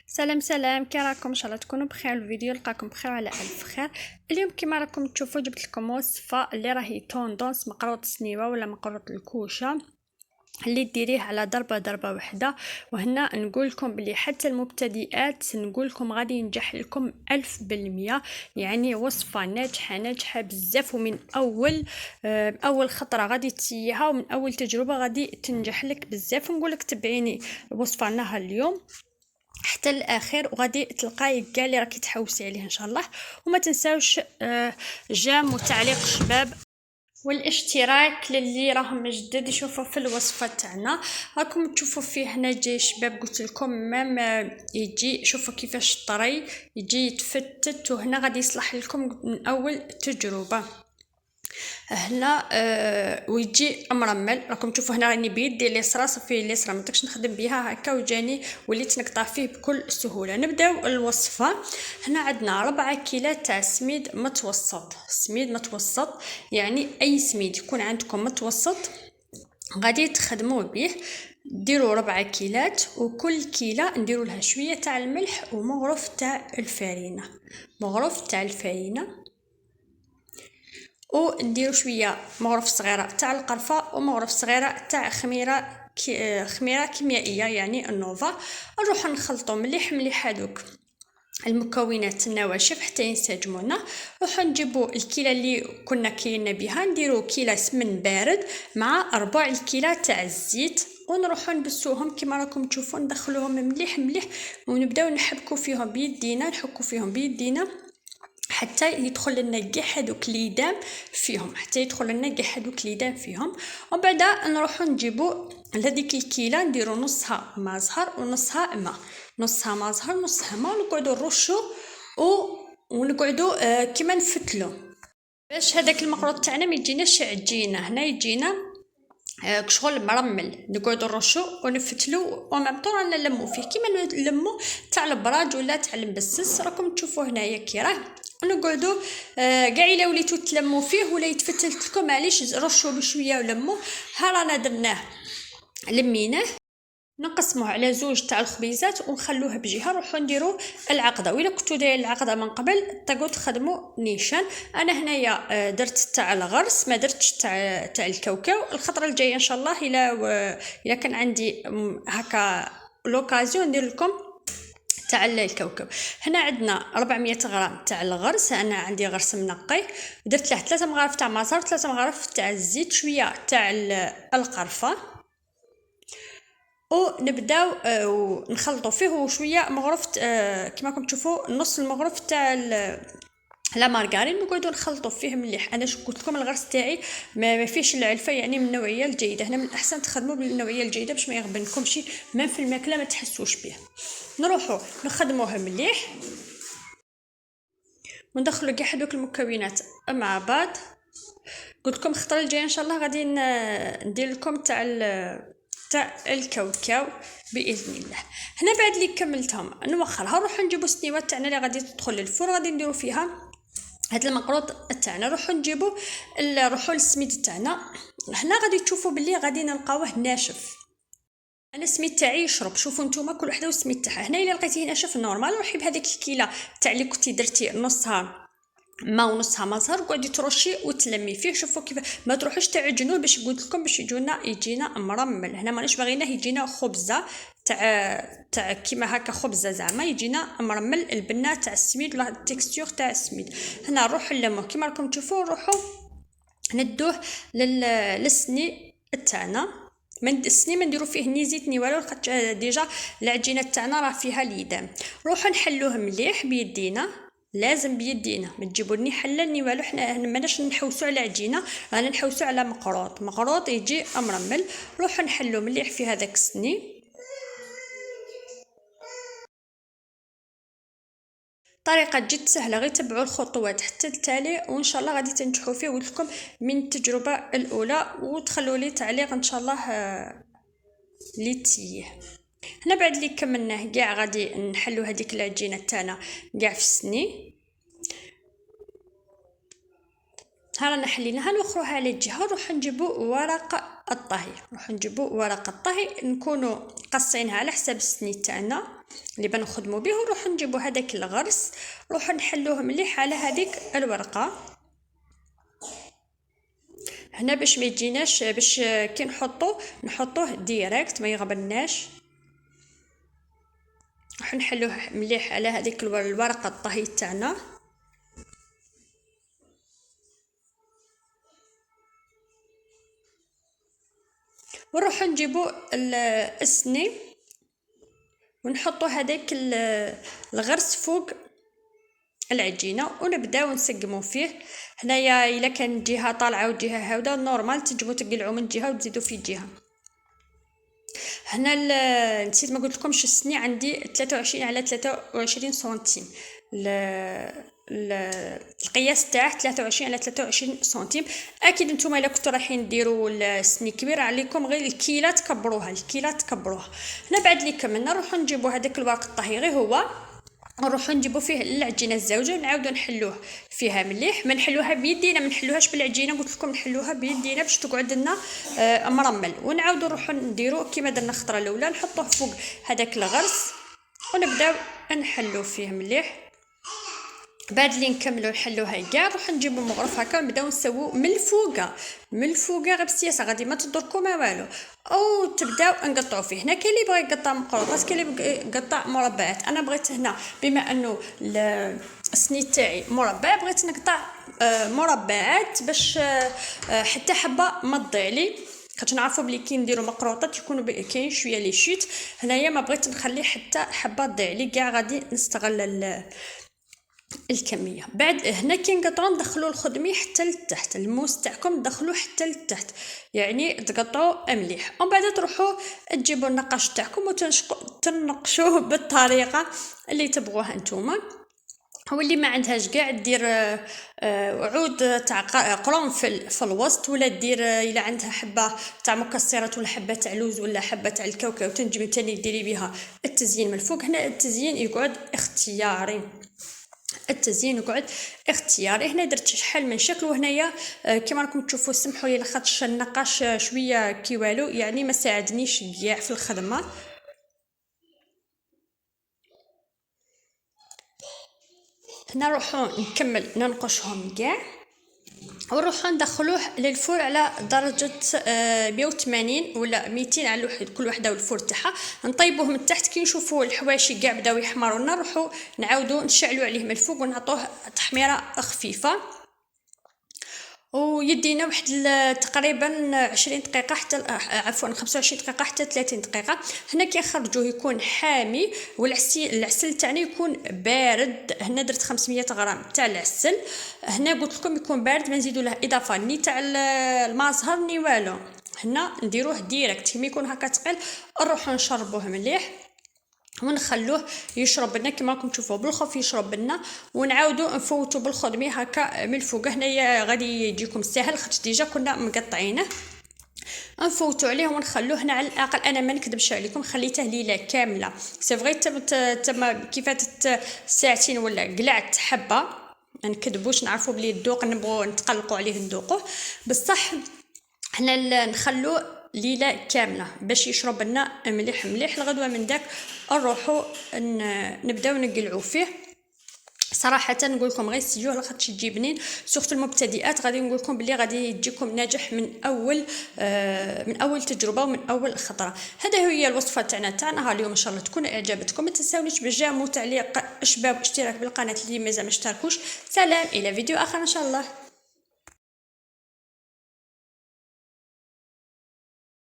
سلام سلام، كي راكم؟ ان شاء الله تكونوا بخير. الفيديو لقاكم بخير على الف خير. اليوم كما راكم تشوفوا جبت لكم وصفه اللي راهي توندونس مقروط السنيوه ولا مقروط الكوشه اللي ديريه على ضربه وحده. وهنا نقول لكم بلي حتى المبتدئات نقول لكم غادي ينجح لكم 1000%. يعني وصفه ناجحه بزاف، ومن اول خطره غادي تسيها، ومن اول تجربه غادي تنجح لك بزاف. ونقول لك تبعيني الوصفه نهار اليوم حتى الاخير وغادي تلقاي كاع اللي راكي تحوسي عليه ان شاء الله. وما تنساوش جيم وتعليق شباب والاشتراك للي راهم جدد يشوفوا في الوصفه تاعنا. راكم تشوفوا فيه هنا جاي شباب، قلت لكم مام يجي شوفوا كيفاش الطري يجي يتفتت، وهنا غادي يصلح لكم من اول تجربه هنا ويجي مرمل. راكم تشوفوا هنا راني بيدي اليسرى صافي اليسرى ما نقدرش نخدم بها هكا، وجاني وليت نقطع فيه بكل سهوله. نبداو الوصفه. هنا عندنا 4 كيلو تاع سميد متوسط، يعني اي سميد يكون عندكم متوسط غادي تخدموا به. ديروا 4 كيلات، وكل كيله نديروا لها شويه تاع الملح ومغرف تاع الفرينه، ونديروا شويه مغرف صغيره تاع القرفه ومغرف صغيره تاع خميره كيميائيه يعني النوفا. نروح نخلطوا مليح هذوك المكونات النواشف حتى ينسجمونا. نروح نجيبوا الكيله اللي كنا كاينه بها، نديروا كيله سمن بارد مع ربع الكيله تاع الزيت، ونروحوا نبسوهم كما راكم تشوفوا. ندخلوهم مليح ونبداو نحكوا فيهم بيدينا حتى يدخل لنا كاع هذوك ليدام فيهم، ومن بعد نروحوا نجيبوا لهذيك الكيله نديروا نصها ما زهر ونصها ماء، ونقعدوا نرشوا ونقعدوا كما نفتلوا باش هذاك المقروط تاعنا ما يجيناش عجينه. هنا يجينا شغل مرمل، نقعدوا نرشوا ونفتلوا ومامطور نلموا فيه كيما نلموا تاع البراج ولا تاع المبسس. راكم تشوفوا هنايا كي راه نقعدوا كاع الا وليتوا تلموا فيه ولا يتفتلت لكم معليش رشوا بشويه ولموا. ها رانا درناه لميناه، نقسموه على 2 تاع الخبيزات ونخلوه بجهه. نروحوا نديروا العقده، وإلا كنتو دايرين العقده من قبل تقعدوا تخدموا نيشان. انا هنايا درت تاع الغرس ما درتش تاع الكاوكاو. الخطره الجايه ان شاء الله الا كان عندي هكا لوكازيون ندير لكم تاع الكاوكاو. هنا عندنا 400 غرام تاع الغرس، انا عندي غرس منقي، درت له 3 مغارف تاع مازار، 3 مغارف تاع الزيت، شويه تاع القرفه، ونبداو نخلطوا فيه وشويه مغرف كما راكم تشوفوا نص المغرف تاع لا مارغرين. نقعدوا نخلطوا فيه مليح. انا قلت لكم الغرس تاعي ما فيش العلفه، يعني من النوعيه الجيده. هنا من الاحسن تخدموا بالنوعيه الجيده باش ما يغبنكمش ما في الماكله ما تحسوش به. نروحوا نخدموه مليح وندخلوا كاع هذوك المكونات مع بعض. قلت لكم الخطره الجايه ان شاء الله غادي ندير لكم تاع الكاوكاو باذن الله. هنا بعد اللي كملتهم نوخرها، نروحوا نجيبوا السنيوات تاعنا اللي غادي تدخل للفرن، غادي نديروا فيها هاد المقروط تاعنا. نروحوا نجيبوا نروحوا للسميد تاعنا. هنا غادي تشوفوا باللي غادي نلقاوه ناشف. انا السميد تاعي يشرب، شوفوا نتوما كل وحده والسميد تاعها. هنا الا لقيتيه ناشف نورمال روحي بهذيك الكيله تاع اللي كنتي درتي نصها ما ونصها ما زهر، قعدي ترشي وتلمي فيه. شوفوا كيف ما تروحوش تعجنوه باش قلت لكم باش يجينا مرمل. هنا ماناش باغيناه يجينا خبزه تاع كيما هكا خبزه، زعما يجينا مرمل البنه تاع السميد ولا التكستور تاع السميد. هنا نروح نلموه كيما راكم تشوفوا، نروحوا ندوه للسني تاعنا. من السني ما نديرو فيه ني زيت ني والو، خاطر ديجا العجينه تاعنا راه فيها ليدام. نروحوا نحلوه مليح بيدينا، لازم بيدينا ما تجيبوا ني حله ني والو. حنا ماناش نحوسوا على عجينه، رانا نحوسوا على مقروط يجي مرمل. نروحوا نحلو مليح في هذاك السني. طريقه جد سهله، غير تبعوا الخطوات حتى التالي وان شاء الله غادي تنجحوا فيه. قلت لكم من التجربه الاولى، وتخلوا لي تعليق ان شاء الله لي تسيه. هنا بعد اللي كملناه كاع غادي نحلو هذيك العجينه تاعنا كاع في السني. ها رانا حليناها، نوخروها على الجهه. نروح نجيبوا ورق الطهي، نكونوا قصينها على حساب السني تاعنا. اللي بنخدموا به، ونروح نجيبوا هذاك الغرس نروح نحلوه مليح على هذيك الورقه هنا باش ما يجيناش، باش كي نحطوه ديريكت ما يغبناش. راح نحلوه مليح على هذيك الورقه الطهي تاعنا. ونروح نجيبو السني ونحطو هذاك الغرس فوق العجينه ونبداو نسقمو فيه. هنايا الا كان جهه طالعه وجهه هاوده نورمال تنجمو تقلعوا من جهه وتزيدوا في جهه. هنا نسيت ما قلت لكمش السني عندي 23 على 23 سنتيم، القياس تاعه 23 على 23 سنتيم. اكيد نتوما الا كنتو رايحين ديروا السني كبير عليكم غير الكيله تكبروها، هنا بعد اللي كملنا نروحو نجيبوا هذاك الورق الطهي غير هو، نروحو نجيبو فيه العجينه الزوجه ونعاودو نحلوه فيها مليح. ما نحلوها بيدينا، ما نحلوهاش بالعجينه، قلت لكم نحلوها بيدينا باش تقعد لنا مرمل. ونعاودو نروحو نديرو كيما درنا الخطره الاولى، نحطوه فوق هذاك الغرس ونبداو نحلو فيه مليح. بعد اللي نكملوا نحلوها كاع نروح نجيبوا مغرف هكا ونبداو نسووا من الفوقه غير بسياسه، غادي ما تضركم ما والو، او تبداو نقطعوا فيه. هنا كاين اللي بغى يقطع مقروطات، كاين اللي يقطع مربعات. انا بغيت هنا بما انه السني تاعي مربع بغيت نقطع مربعات باش حتى حبه ما تضيع لي، خاطر نعرفوا بلي كي نديروا مقروطات يكونوا كاين شويه لي شيت. هنايا ما بغيت نخلي حتى حبه تضيع لي، كاع غادي نستغل الكميه. بعد هنا كي نقطعوا ندخلوا الخدمي حتى لتحت، الموس تاعكم دخلوه حتى لتحت، يعني تقطعوا مليح. ومن بعد تروحوا تجيبوا النقاش تاعكم وتنقشوه بالطريقه اللي تبغوها نتوما. هو اللي ما عندهاش كاع دير عود تاع قرنفل في الوسط، ولا دير الا عندها حبه تاع مكسرات ولا حبه تاع لوز ولا حبه تاع الكاوكاو تنجمي تاني ديري بها التزيين من الفوق. هنا التزيين يقعد اختياري، هنا درت شحال من شكل. وهنايا كما راكم تشوفوا سمحوا لي لاخاطش النقاش شويه كيوالو، يعني ما ساعدنيش كاع في الخدمه. هنا نروحو نكمل ننقشهم كاع ونروحو ندخلوه للفور على درجه 180 ولا 200 على كل وحده والفور تاعها. نطيبوه من تحت كي نشوفوا الحواشي كاع بداو يحمروا لنا نروحو نعاودو نشعلوا عليه من الفوق ونعطوه تحميره خفيفه. ويدينا واحد تقريبا 20 دقيقه حتى عفوا 25 دقيقه حتى 30 دقيقه. هنا كي نخرجوه يكون حامي، والعسل تاعنا يكون بارد. هنا درت 500 غرام تاع العسل، هنا قلت لكم يكون بارد، ما نزيدوا له اضافه ني تاع المازهر ني والو. هنا نديروه ديريكت كي يكون هكا ثقيل نروحو نشربوه مليح ونخلوه يشرب لنا كما راكم تشوفوا بالخوف يشرب لنا، ونعاودو نفوتو بالخدمي هكا من الفوق. هنايا غادي يجيكم ساهل خاطر ديجا كنا مقطعينه. نفوتو عليه ونخلوه هنا على الاقل، انا ما نكذبش عليكم خليته ليله كامله. سي فغي تما كي فاتت ساعتين ولا قلعت حبه، ما نكذبوش نعرفوا بلي الذوق نبغوا نتقلقوا عليه نذوقوه بصح. حنا نخلوه ليله كامله باش يشرب لنا مليح الغدوه. من داك نروحوا نبداو نقلعوا فيه. صراحه نقول لكم غير سيوه لاخاطش تجي بنين، سورت المبتدئات غادي نقول لكم بلي غادي يجيكم ناجح من اول تجربه ومن اول خطره. هذا هي الوصفه تاعنا نهار اليوم، ان شاء الله تكون اعجبتكم. ما تنساونيش بالجيم وتعليق اشباب واشتراك بالقناه اللي مازال ما اشتركوش. سلام الى فيديو اخر ان شاء الله.